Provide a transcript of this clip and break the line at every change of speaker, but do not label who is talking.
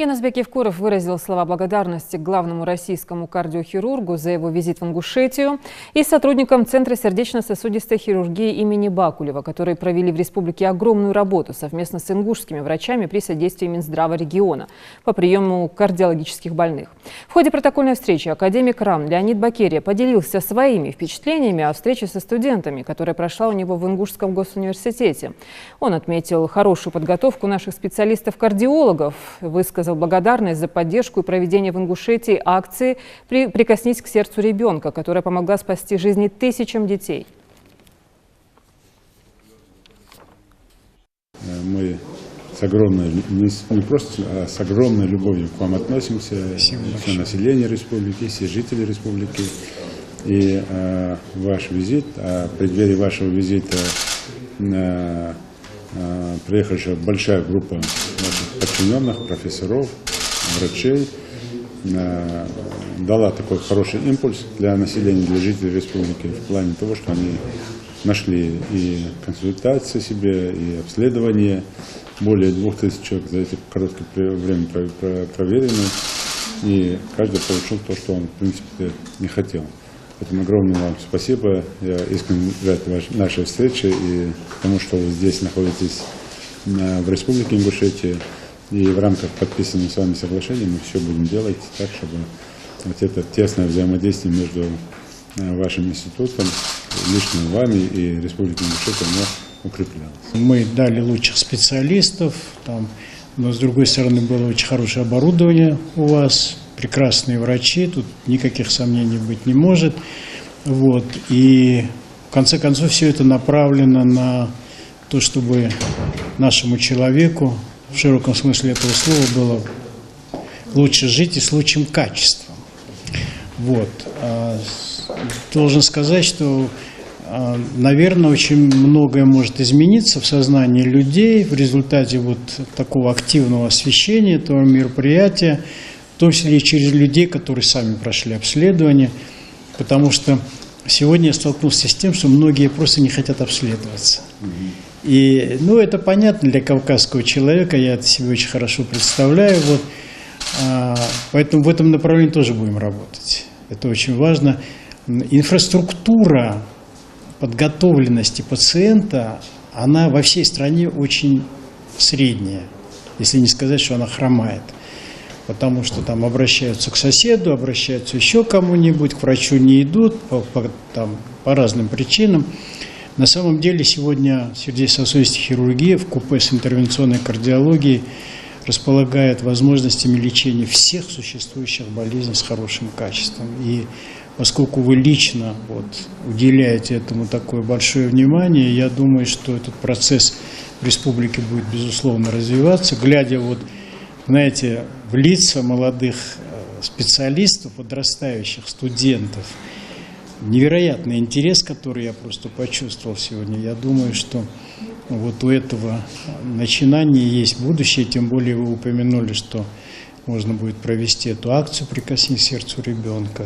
Яназбек Евкуров выразил слова благодарности главному российскому кардиохирургу за его визит в Ингушетию и сотрудникам Центра сердечно-сосудистой хирургии имени Бакулева, которые провели в республике огромную работу совместно с ингушскими врачами при содействии Минздрава региона по приему кардиологических больных. В ходе протокольной встречи академик РАН Леонид Бакерия поделился своими впечатлениями о встрече со студентами, которая прошла у него в Ингушском госуниверситете. Он отметил хорошую подготовку наших специалистов-кардиологов, высказал благодарность за поддержку и проведение в Ингушетии акции «Прикоснись к сердцу ребенка», которая помогла спасти жизни тысячам детей.
Мы с огромной, не просто, а с огромной любовью к вам относимся, все население республики, все жители республики. И ваш визит, в преддверии вашего визита приехала большая группа ваших подчиненных, профессоров, врачей, дала такой хороший импульс для населения, для жителей республики в плане того, что они нашли и консультации себе, и обследование. Более 2000 человек за это короткое время проверены, и каждый получил то, что он, в принципе, не хотел. Поэтому огромное вам спасибо. Я искренне рад нашей встрече и тому, что вы здесь находитесь в Республике Ингушетия. И в рамках подписанного с вами соглашения мы все будем делать так, чтобы вот это тесное взаимодействие между вашим институтом, лично вами и Республикой Ингушетия, оно укреплялось.
Мы дали лучших специалистов, но с другой стороны было очень хорошее оборудование у вас, прекрасные врачи, тут никаких сомнений быть не может. Вот. И в конце концов все это направлено на то, чтобы нашему человеку, в широком смысле этого слова, было лучше жить и с лучшим качеством. Вот. Должен сказать, что, наверное, очень многое может измениться в сознании людей в результате вот такого активного освещения этого мероприятия, в том числе и через людей, которые сами прошли обследование, потому что сегодня я столкнулся с тем, что многие просто не хотят обследоваться. И, это понятно для кавказского человека, я это себе очень хорошо представляю, поэтому в этом направлении тоже будем работать. Это очень важно. Инфраструктура подготовленности пациента, она во всей стране очень средняя, если не сказать, что она хромает. Потому что там обращаются к соседу, обращаются еще к кому-нибудь, к врачу не идут по разным причинам. На самом деле сегодня сердечно-сосудистая хирургия в купе с интервенционной кардиологией располагает возможностями лечения всех существующих болезней с хорошим качеством. И поскольку вы лично уделяете этому такое большое внимание, я думаю, что этот процесс в республике будет, безусловно, развиваться. Глядя знаете, в лица молодых специалистов, подрастающих студентов, невероятный интерес, который я просто почувствовал сегодня. Я думаю, что у этого начинания есть будущее, тем более вы упомянули, что можно будет провести эту акцию «Прикоснись к сердцу ребенка».